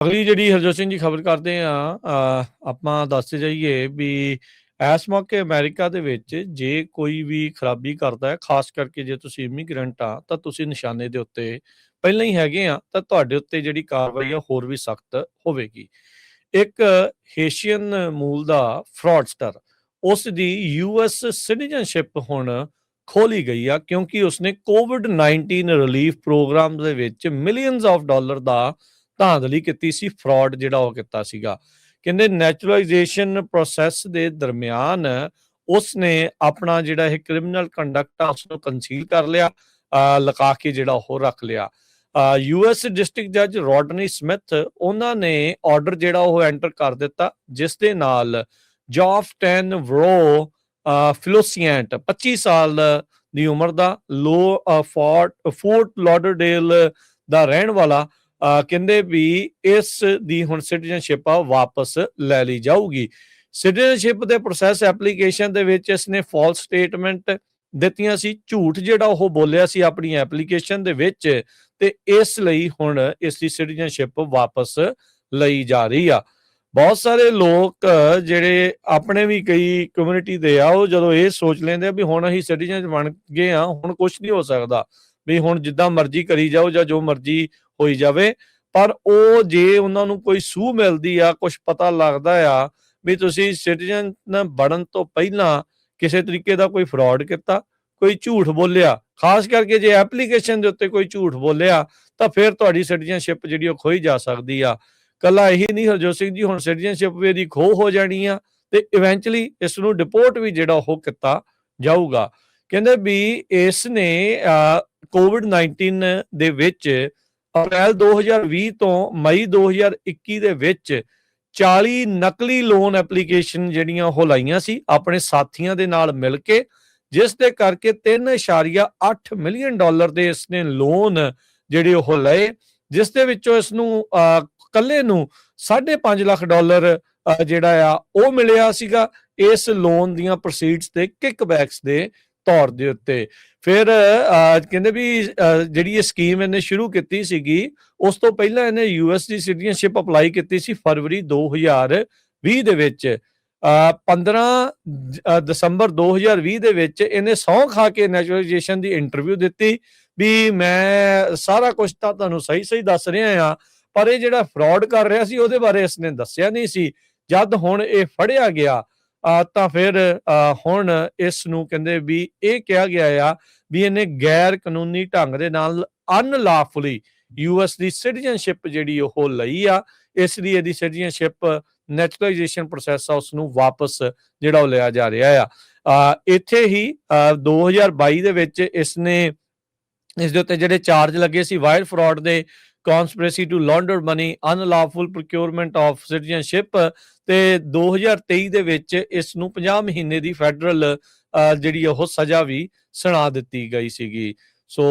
ਅਗਲੀ ਜਿਹੜੀ ਹਰਜੋਤ ਸਿੰਘ ਜੀ ਖਬਰ ਕਰਦੇ ਆ ਆਪਾਂ ਦੱਸਦੇ ਜਾਈਏ ਵੀ ਇਸ ਮੌਕੇ ਅਮਰੀਕਾ ਦੇ ਵਿੱਚ ਜੇ ਕੋਈ ਵੀ ਖਰਾਬੀ ਕਰਦਾ ਹੈ, ਖਾਸ ਕਰਕੇ ਜੇ ਤੁਸੀਂ ਇਮੀਗ੍ਰੈਂਟ ਆ ਤਾਂ ਤੁਸੀਂ ਨਿਸ਼ਾਨੇ ਦੇ ਉੱਤੇ ਪਹਿਲਾਂ ਹੀ ਹੈਗੇ ਆ, ਤਾਂ ਤੁਹਾਡੇ ਉੱਤੇ ਜਿਹੜੀ ਕਾਰਵਾਈ ਆ ਹੋਰ ਵੀ ਸਖਤ ਹੋਵੇਗੀ। ਇੱਕ ਹੇਸ਼ੀਅਨ ਮੂਲ ਦਾ ਫਰਾਡਸਟਰ, ਉਸ ਦੀ ਯੂਐਸ ਸਿਟੀਜ਼ਨਸ਼ਿਪ ਹੁਣ ਖੋਲੀ ਗਈ ਆ, ਕਿਉਂਕਿ ਉਸਨੇ ਕੋਵਿਡ-19 ਰਿਲੀਫ ਪ੍ਰੋਗਰਾਮ ਦੇ ਵਿੱਚ ਮਿਲੀਅਨਸ ਆਫ ਡਾਲਰ ਦਾ ਧਾਂਦਲੀ ਕੀਤੀ ਸੀ, ਫਰਾਡ ਜਿਹੜਾ ਉਹ ਕੀਤਾ ਸੀਗਾ। ਕਹਿੰਦੇ ਨੈਚੁਰਲਾਈਜੇਸ਼ਨ ਪ੍ਰੋਸੈਸ ਦੇ ਦਰਮਿਆਨ ਉਸਨੇ ਆਪਣਾ ਜਿਹੜਾ ਇਹ ਕ੍ਰਿਮੀਨਲ ਕੰਡਕਟ ਆ ਉਸਨੂੰ ਕੰਸੀਲ ਕਰ ਲਿਆ, ਲੁਕਾ ਕੇ ਜਿਹੜਾ ਉਹ ਰੱਖ ਲਿਆ। ਯੂਐਸ ਡਿਸਟ੍ਰਿਕਟ ਜੱਜ ਰੋਡਨੀ ਸਮਿਥ ਉਹਨਾਂ ਨੇ ਆਰਡਰ ਜਿਹੜਾ ਉਹ ਐਂਟਰ ਕਰ ਦਿੱਤਾ, ਜਿਸ ਦੇ ਨਾਲ ਜੌਫਟਨ ਵਰੋ ਫਿਲੋਸੀਐਂਟ 25 ਸਾਲ ਦੀ ਉਮਰ ਦਾ ਫੋਰਟ ਲਾਡਰਡੇਲ ਦਾ ਰਹਿਣ ਵਾਲਾ, ਕਹਿੰਦੇ ਵੀ ਇਸ ਦੀ ਹੁਣ ਸਿਟੀਜ਼ਨਸ਼ਿਪ ਆ ਵਾਪਸ ਲੈ ਲਈ ਜਾਊਗੀ। ਸਿਟੀਜ਼ਨਸ਼ਿਪ ਦੇ ਪ੍ਰੋਸੈਸ ਐਪਲੀਕੇਸ਼ਨ ਦੇ ਵਿੱਚ ਇਸਨੇ ਫਾਲਸ ਸਟੇਟਮੈਂਟ ਦਿੱਤੀਆਂ ਸੀ, ਝੂਠ ਜਿਹੜਾ ਉਹ ਬੋਲਿਆ ਸੀ ਆਪਣੀ ਐਪਲੀਕੇਸ਼ਨ ਦੇ ਵਿੱਚ, ਤੇ ਇਸ ਲਈ ਹੁਣ ਇਸ ਦੀ ਸਿਟੀਜ਼ਨਸ਼ਿਪ ਵਾਪਸ ਲਈ ਜਾ ਰਹੀ ਆ। ਬਹੁਤ ਸਾਰੇ ਲੋਕ ਜਿਹੜੇ ਆਪਣੇ ਵੀ ਕਈ ਕਮਿਊਨਿਟੀ ਦੇ ਆ, ਉਹ ਜਦੋਂ ਇਹ ਸੋਚ ਲੈਂਦੇ ਆ ਵੀ ਹੁਣ ਅਸੀਂ ਸਿਟੀਜ਼ਨ ਬਣ ਗਏ ਆ, ਹੁਣ ਕੁਝ ਨਹੀਂ ਹੋ ਸਕਦਾ, ਵੀ ਹੁਣ ਜਿੱਦਾਂ ਮਰਜ਼ੀ ਕਰੀ ਜਾਓ ਜਾਂ ਜੋ ਮਰਜ਼ੀ ਹੋਈ ਜਾਵੇ। ਪਰ ਉਹ ਜੇ ਉਹਨਾਂ ਨੂੰ ਕੋਈ ਸੂਹ ਮਿਲਦੀ ਆ, ਕੁਝ ਪਤਾ ਲੱਗਦਾ ਆ ਵੀ ਤੁਸੀਂ ਸਿਟੀਜ਼ਨ ਬਣਨ ਤੋਂ ਪਹਿਲਾਂ ਕਿਸੇ ਤਰੀਕੇ ਦਾ ਕੋਈ ਫਰਾਡ ਕੀਤਾ, ਕੋਈ ਝੂਠ ਬੋਲਿਆ, ਖਾਸ ਕਰਕੇ ਜੇ ਐਪਲੀਕੇਸ਼ਨ ਦੇ ਉੱਤੇ ਕੋਈ ਝੂਠ ਬੋਲਿਆ, ਤਾਂ ਫਿਰ ਤੁਹਾਡੀ ਸਿਟੀਜ਼ਨਸ਼ਿਪ ਜਿਹੜੀ ਉਹ ਖੋਈ ਜਾ ਸਕਦੀ ਆ। ਕੱਲਾ ਇਹੀ ਨਹੀਂ, ਹਰਜੋਤ ਸਿੰਘ ਜੀ ਹੁਣ ਸਿਟੀਜ਼ਨਸ਼ਿਪ ਵੀ ਇਹਦੀ ਖੋਹ ਹੋ ਜਾਣੀ ਆ, ਤੇ ਇਵੈਂਚੁਅਲੀ ਇਸ ਨੂੰ ਡਿਪੋਰਟ ਵੀ ਜਿਹੜਾ ਉਹ ਕੀਤਾ ਜਾਊਗਾ। ਕਹਿੰਦੇ ਵੀ ਇਸ ਨੇ ਕੋਵਿਡ-19 ਦੇ ਵਿੱਚ ਅਪ੍ਰੈਲ 2020 ਤੋਂ ਮਈ 2021 ਦੇ ਵਿੱਚ 40 ਨਕਲੀ ਲੋਨ ਐਪਲੀਕੇਸ਼ਨ ਜਿਹੜੀਆਂ ਉਹ ਲਾਈਆਂ ਸੀ ਆਪਣੇ ਸਾਥੀਆਂ ਦੇ ਨਾਲ ਮਿਲ ਕੇ, ਜਿਸ ਦੇ ਕਰਕੇ 3.8 ਮਿਲੀਅਨ ਡਾਲਰ ਦੇ ਇਸਨੇ ਲੋਨ ਜਿਹੜੇ ਉਹ ਲਏ, ਜਿਸ ਦੇ ਵਿੱਚੋਂ ਇਸ ਨੂੰ ਕੱਲੇ ਨੂੰ 5.5 ਲੱਖ ਡਾਲਰ ਜਿਹੜਾ ਆ ਉਹ ਮਿਲਿਆ ਸੀਗਾ ਇਸ ਲੋਨ ਦੀਆਂ ਪ੍ਰੋਸੀਡਸ ਤੇ ਕਿਕਬੈਕਸ ਦੇ ਤੌਰ ਦੇ ਉੱਤੇ। ਫਿਰ ਕਹਿੰਦੇ ਵੀ ਜਿਹੜੀ ਇਹ ਸਕੀਮ ਇਹਨੇ ਸ਼ੁਰੂ ਕੀਤੀ ਸੀਗੀ, ਉਸ ਤੋਂ ਪਹਿਲਾਂ ਇਹਨੇ ਯੂਐਸ ਦੀ ਸਿਟੀਜ਼ਨਸ਼ਿਪ ਅਪਲਾਈ ਕੀਤੀ ਸੀ ਫਰਵਰੀ 2020 ਦੇ ਵਿੱਚ। 15 ਦਸੰਬਰ 2020 ਦੇ ਵਿੱਚ ਇਹਨੇ ਸਹੁੰ ਖਾ ਕੇ ਨੈਚੁਰਲਾਈਜੇਸ਼ਨ ਦੀ ਇੰਟਰਵਿਊ ਦਿੱਤੀ ਵੀ ਮੈਂ ਸਾਰਾ ਕੁਝ ਤਾਂ ਤੁਹਾਨੂੰ ਸਹੀ ਦੱਸ ਰਿਹਾ ਆ, ਪਰ ਇਹ ਜਿਹੜਾ ਫਰਾਡ ਕਰ ਰਿਹਾ ਸੀ ਉਹਦੇ ਬਾਰੇ ਇਸਨੇ ਦੱਸਿਆ ਨਹੀਂ ਸੀ। ਜਦ ਹੁਣ ਇਹ ਫੜਿਆ ਗਿਆ ਤਾਂ ਫਿਰ ਹੁਣ ਇਸ ਨੂੰ ਕਹਿੰਦੇ ਵੀ ਇਹ ਕਿਹਾ ਗਿਆ ਆ ਵੀ ਇਹਨੇ ਗੈਰ ਕਾਨੂੰਨੀ ਢੰਗ ਦੇ ਨਾਲ ਅਨਲਾਫੁਲੀ ਯੂਐਸ ਦੀ ਸਿਟੀਜ਼ਨਸ਼ਿਪ ਜਿਹੜੀ ਉਹ ਲਈ ਆ, ਇਸ ਲਈ ਇਹਦੀ ਸਿਟੀਜ਼ਨਸ਼ਿਪ ਨੈਚੁਰਲਾਈਜੇਸ਼ਨ ਪ੍ਰੋਸੈਸ ਆ ਉਸ ਨੂੰ ਵਾਪਸ ਜਿਹੜਾ ਉਹ ਲਿਆ ਜਾ ਰਿਹਾ ਆ। ਇੱਥੇ ਹੀ 2022 ਦੇ ਵਿੱਚ ਇਸਨੇ ਇਸ ਦੇ ਉੱਤੇ ਜਿਹੜੇ ਚਾਰਜ ਲੱਗੇ ਸੀ ਵਾਇਰ ਫਰਾਡ ਦੇ, conspiracy to launder money, unlawful procurement of citizenship, ਤੇ 2023 ਦੇ ਵਿੱਚ ਇਸ ਨੂੰ 50 ਮਹੀਨੇ ਦੀ ਫੈਡਰਲ ਜਿਹੜੀ ਉਹ ਸਜ਼ਾ ਵੀ ਸੁਣਾ ਦਿੱਤੀ ਗਈ ਸੀਗੀ। ਸੋ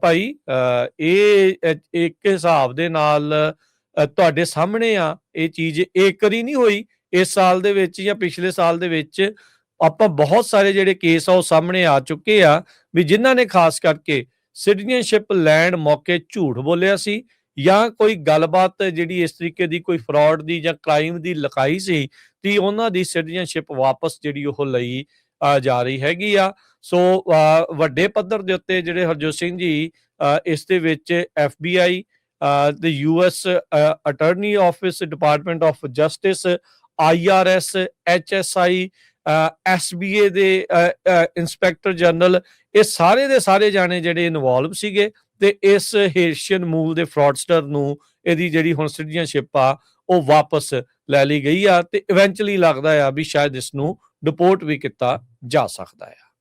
ਭਾਈ ਇਹ ਇੱਕ ਹਿਸਾਬ ਦੇ ਨਾਲ ਤੁਹਾਡੇ ਸਾਹਮਣੇ ਆ, ਇਹ ਚੀਜ਼ ਇੱਕ ਵਾਰੀ ਨਹੀਂ ਹੋਈ ਇਸ ਸਾਲ ਦੇ ਵਿੱਚ ਜਾਂ ਪਿਛਲੇ ਸਾਲ ਦੇ ਵਿੱਚ, ਆਪਾਂ ਬਹੁਤ ਸਾਰੇ ਜਿਹੜੇ ਕੇਸ ਆ ਉਹ ਸਾਹਮਣੇ ਆ ਚੁੱਕੇ ਆ ਵੀ ਜਿਨ੍ਹਾਂ ਨੇ ਖਾਸ ਕਰਕੇ ਸਿਟੀਜ਼ਨਸ਼ਿਪ ਲੈਣ ਮੌਕੇ ਝੂਠ ਬੋਲਿਆ ਸੀ, ਜਾਂ ਕੋਈ ਗੱਲਬਾਤ ਜਿਹੜੀ ਇਸ ਤਰੀਕੇ ਦੀ ਕੋਈ ਫਰਾਡ ਦੀ ਜਾਂ ਕ੍ਰਾਈਮ ਦੀ ਲਿਖਾਈ ਸੀ, ਤੇ ਉਹਨਾਂ ਦੀ ਸਿਟੀਜ਼ਨਸ਼ਿਪ ਵਾਪਸ ਜਿਹੜੀ ਉਹ ਲਈ ਜਾ ਰਹੀ ਹੈਗੀ ਆ। ਸੋ ਵੱਡੇ ਪੱਧਰ ਦੇ ਉੱਤੇ ਜਿਹੜੇ ਹਰਜੋਤ ਸਿੰਘ ਜੀ ਇਸ ਦੇ ਵਿੱਚ FBI ਤੇ US attorney office, department of justice, IRS, HSI, SBA ਦੇ ਇੰਸਪੈਕਟਰ ਜਨਰਲ, ਇਹ ਸਾਰੇ ਦੇ ਸਾਰੇ ਜਾਣੇ ਜਿਹੜੇ ਇਨਵੋਲਵ ਸੀਗੇ, ਤੇ ਇਸ ਹੇਸ਼ੀਅਨ ਮੂਲ ਦੇ ਫਰਾਡਸਟਰ ਨੂੰ ਇਹਦੀ ਜਿਹੜੀ ਹੁਣ ਸਿਟੀਜ਼ਨਸ਼ਿਪ ਆ ਉਹ ਵਾਪਸ ਲੈ ਲਈ ਗਈ ਆ, ਤੇ ਇਵੈਂਚੁਅਲੀ ਲੱਗਦਾ ਆ ਵੀ ਸ਼ਾਇਦ ਇਸ ਨੂੰ ਡਿਪੋਰਟ ਵੀ ਕੀਤਾ ਜਾ ਸਕਦਾ ਆ।